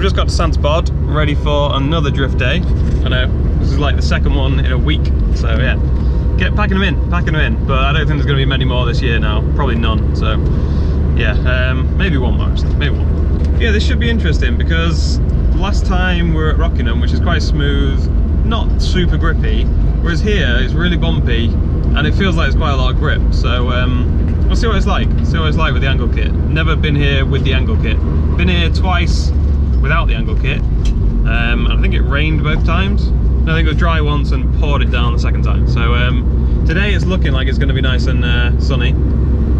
just got to Santa Pod, ready for another drift day. I know, this is like the second one in a week, so yeah. Packing them in, but I don't think there's going to be many more this year now, probably none, so yeah, maybe one more actually, maybe one. Yeah, this should be interesting because last time we were at Rockingham, which is quite smooth, not super grippy, whereas here it's really bumpy and it feels like it's quite a lot of grip, so we'll see what it's like, with the angle kit. Never been here with the angle kit. Been here twice without the angle kit. I think it rained both times. I think it was dry once and poured it down the second time. So today it's looking like it's going to be nice and sunny.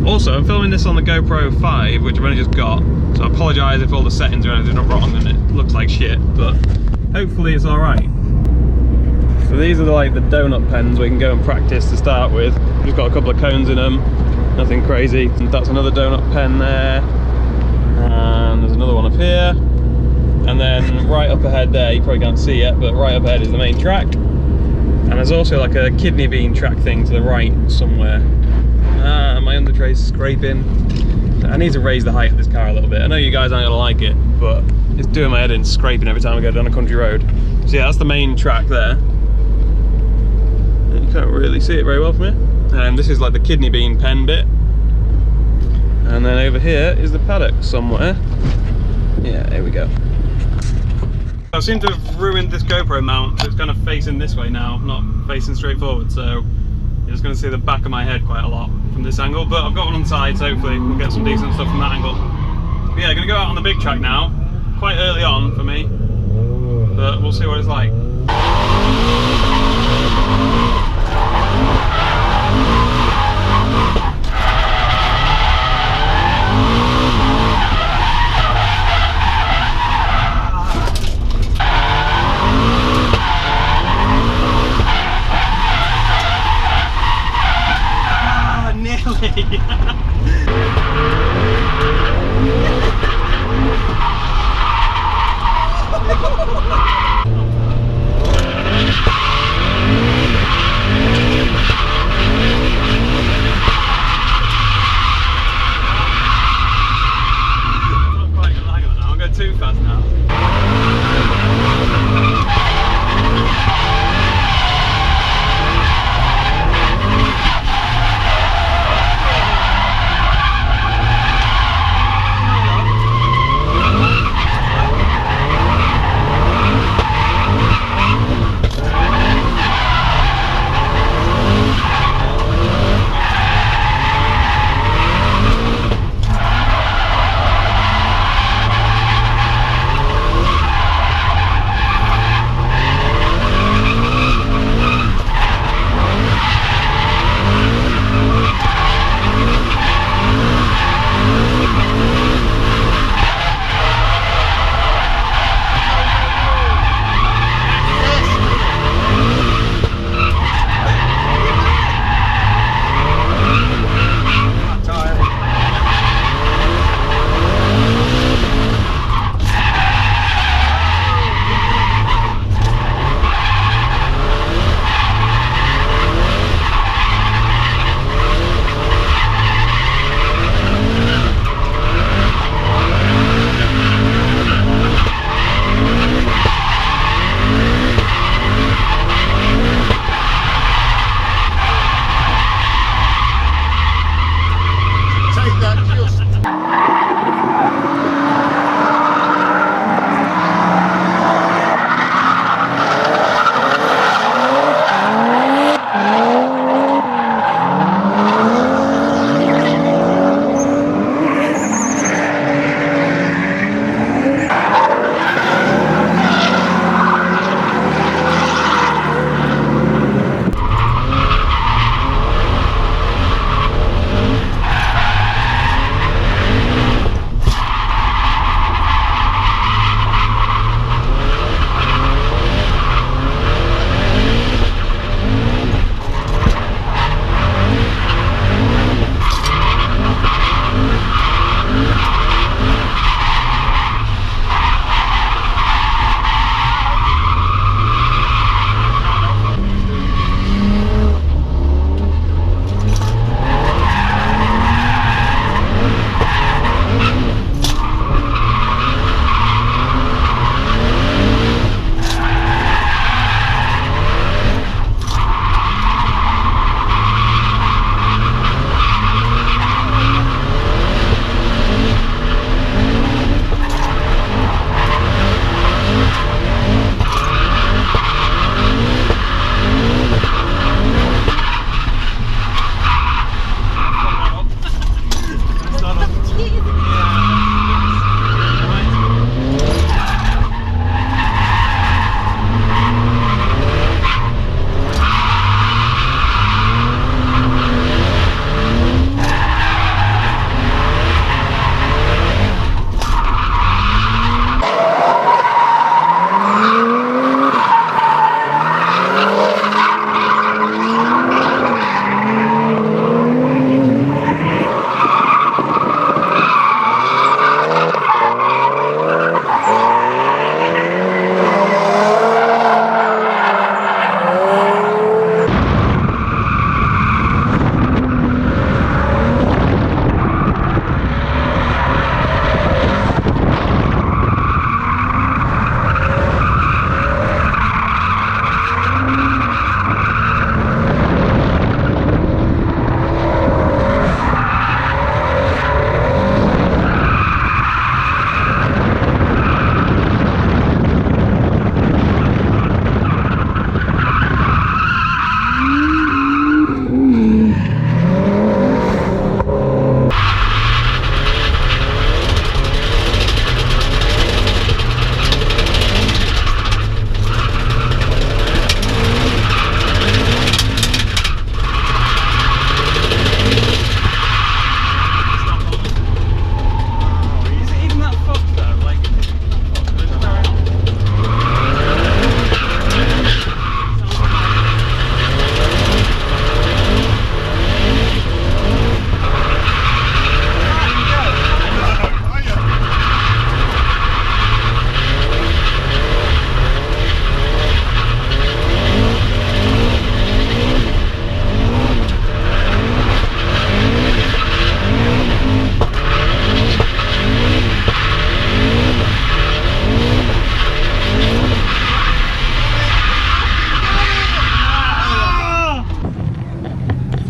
Also, I'm filming this on the GoPro 5, which I've only just got. So I apologise if all the settings are not wrong and it looks like shit, but hopefully it's alright. So these are like the donut pens we can go and practice to start with. Just got a couple of cones in them, nothing crazy. And that's another donut pen there. And there's another one up here. And then right up ahead there, you probably can't see yet, but right up ahead is the main track. And there's also like a kidney bean track thing to the right somewhere. Ah, my under tray's scraping. I need to raise the height of this car a little bit. I know you guys aren't gonna like it, but it's doing my head in scraping every time I go down a country road. So yeah, that's the main track there. You can't really see it very well from here. And this is like the kidney bean pen bit. And then over here is the paddock somewhere. Yeah, here we go. I seem to have ruined this GoPro mount, so it's kind of facing this way now, not facing straight forward, so you're just going to see the back of my head quite a lot from this angle, but I've got one on the side, so hopefully we'll get some decent stuff from that angle. But yeah, going to go out on the big track now, quite early on for me, but we'll see what it's like.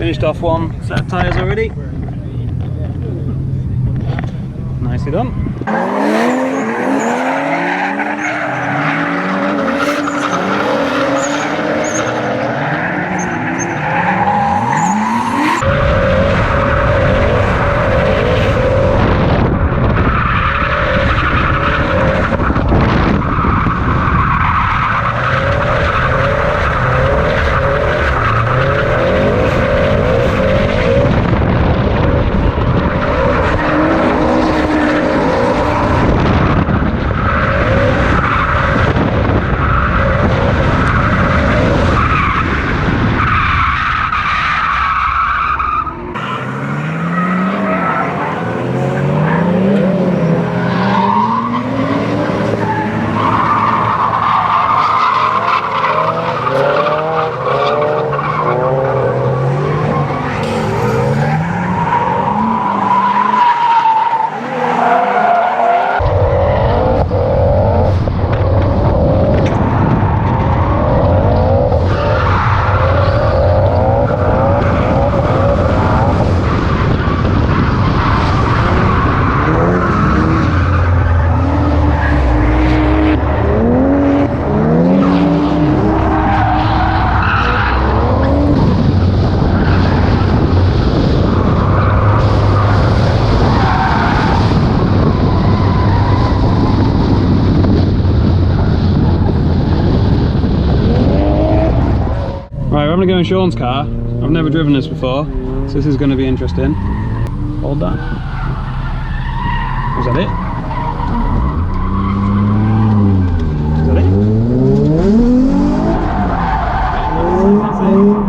Finished off one set of tyres already. Nicely done. Right, we're going to go in Sean's car. I've never driven this before, so this is going to be interesting. Hold that. Is that it? Is that it? That's it.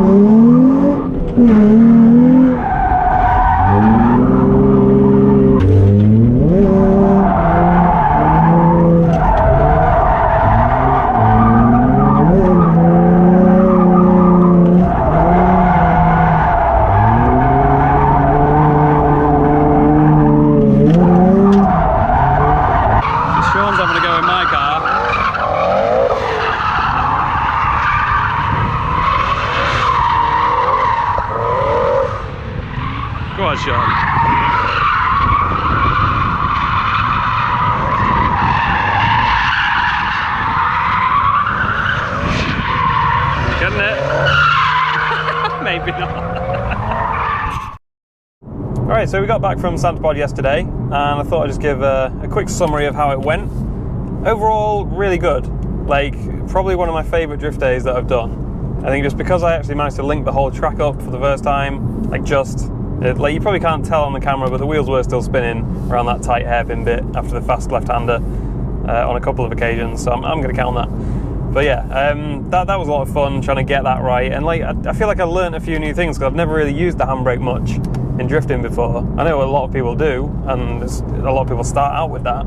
Go on, Sean. Getting it? Maybe not. Alright, so we got back from Santa Pod yesterday, and I thought I'd just give a quick summary of how it went. Overall, really good. Like, probably one of my favourite drift days that I've done. I think just because I actually managed to link the whole track up for the first time, like you probably can't tell on the camera, but the wheels were still spinning around that tight hairpin bit after the fast left-hander on a couple of occasions, so I'm going to count that. But yeah, that was a lot of fun trying to get that right, and like I feel like I learned a few new things because I've never really used the handbrake much in drifting before. I know a lot of people do, and a lot of people start out with that,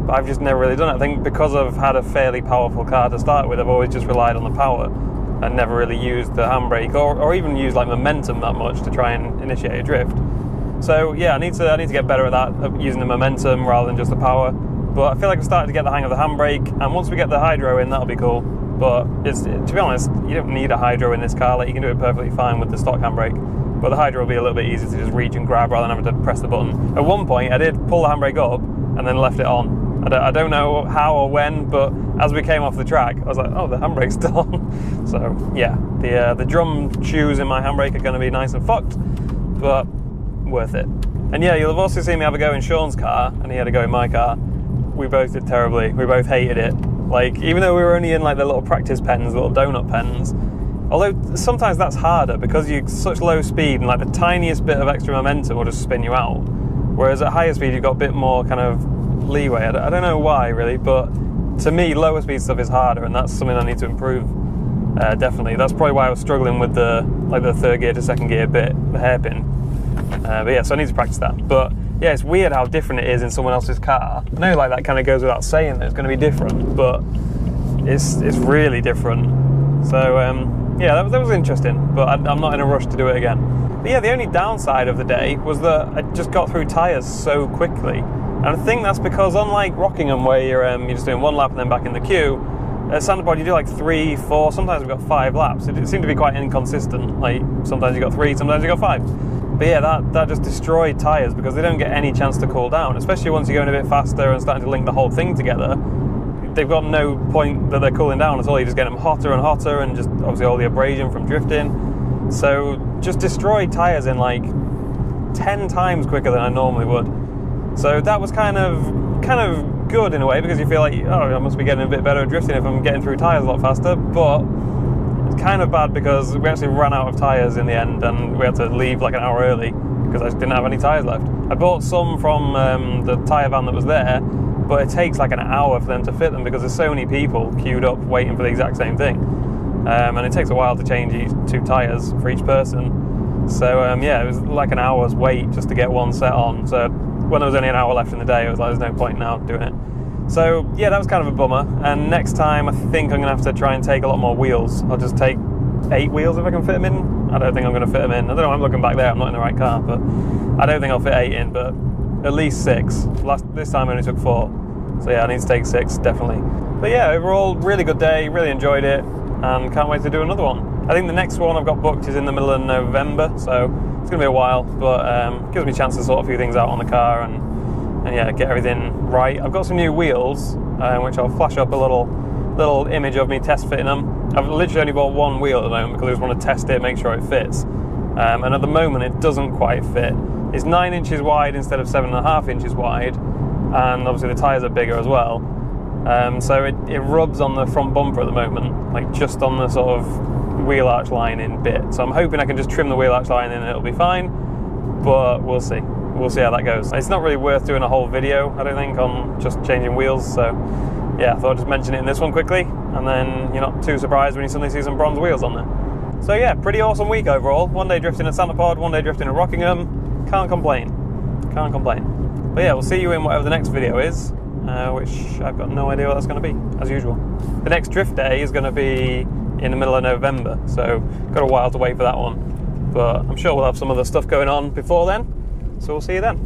but I've just never really done it. I think because I've had a fairly powerful car to start with, I've always just relied on the power and never really used the handbrake or even used like momentum that much to try and initiate a drift. So yeah, I need to get better at that, using the momentum rather than just the power. But I feel like I've started to get the hang of the handbrake, and once we get the hydro in, that'll be cool. But to be honest, you don't need a hydro in this car. Like, you can do it perfectly fine with the stock handbrake. But the hydro will be a little bit easier to just reach and grab rather than having to press the button. At one point, I did pull the handbrake up and then left it on. I don't know how or when, but as we came off the track, I was like, oh, the handbrake's still on. So yeah, the drum shoes in my handbrake are going to be nice and fucked, but worth it. And yeah, you'll have also seen me have a go in Sean's car, and he had a go in my car. We both did terribly. We both hated it. Like, even though we were only in like the little practice pens, little donut pens, although sometimes that's harder because you're such low speed and like the tiniest bit of extra momentum will just spin you out. Whereas at higher speed, you've got a bit more kind of leeway. I don't know why really, but to me, lower speed stuff is harder, and that's something I need to improve. Definitely. That's probably why I was struggling with the third gear to second gear bit, the hairpin. But yeah, so I need to practice that. But yeah, it's weird how different it is in someone else's car. I know like that kind of goes without saying that it's going to be different, but it's really different. So yeah, that was interesting, but I'm not in a rush to do it again. But yeah, the only downside of the day was that I just got through tyres so quickly. And I think that's because unlike Rockingham, where you're just doing one lap and then back in the queue, At Santa Pod, you do like 3, 4, sometimes we've got 5 laps. It seemed to be quite inconsistent. Like sometimes you got 3, sometimes you got 5. But yeah, that just destroyed tyres because they don't get any chance to cool down, especially once you're going a bit faster and starting to link the whole thing together. They've got no point that they're cooling down at all. You just get them hotter and hotter, and just obviously all the abrasion from drifting. So just destroyed tyres in like 10 times quicker than I normally would. So that was kind of good in a way, because you feel like, oh, I must be getting a bit better at drifting if I'm getting through tyres a lot faster. But it's kind of bad because we actually ran out of tyres in the end, and we had to leave like an hour early because I just didn't have any tyres left. I bought some from the tyre van that was there, but it takes like an hour for them to fit them because there's so many people queued up waiting for the exact same thing. And it takes a while to change 2 tyres for each person. So yeah, it was like an hour's wait just to get one set on. So when there was only an hour left in the day, it was like, there's no point now doing it. So yeah, that was kind of a bummer. And next time, I think I'm going to have to try and take a lot more wheels. I'll just take 8 wheels if I can fit them in. I don't think I'm going to fit them in. I don't know, I'm looking back there, I'm not in the right car, but I don't think I'll fit 8 in, but at least 6. This time I only took 4. So yeah, I need to take 6, definitely. But yeah, overall, really good day, really enjoyed it, and can't wait to do another one. I think the next one I've got booked is in the middle of November, so it's going to be a while, but gives me a chance to sort a few things out on the car and yeah, get everything right. I've got some new wheels, which I'll flash up a little image of me test fitting them. I've literally only bought 1 wheel at the moment because I just want to test it, make sure it fits. And at the moment it doesn't quite fit. It's 9 inches wide instead of 7.5 inches wide, and obviously the tyres are bigger as well. So it rubs on the front bumper at the moment, like just on the sort of wheel arch lining bit. So I'm hoping I can just trim the wheel arch lining and it'll be fine, but we'll see. We'll see how that goes. It's not really worth doing a whole video, I don't think, on just changing wheels. So yeah, I thought I'd just mention it in this one quickly, and then you're not too surprised when you suddenly see some bronze wheels on there. So yeah, pretty awesome week overall. 1 day drifting at Santa Pod, 1 day drifting at Rockingham. Can't complain. Can't complain. But yeah, we'll see you in whatever the next video is, which I've got no idea what that's going to be, as usual. The next drift day is going to be in the middle of November, so got a while to wait for that one. But I'm sure we'll have some other stuff going on before then, so we'll see you then.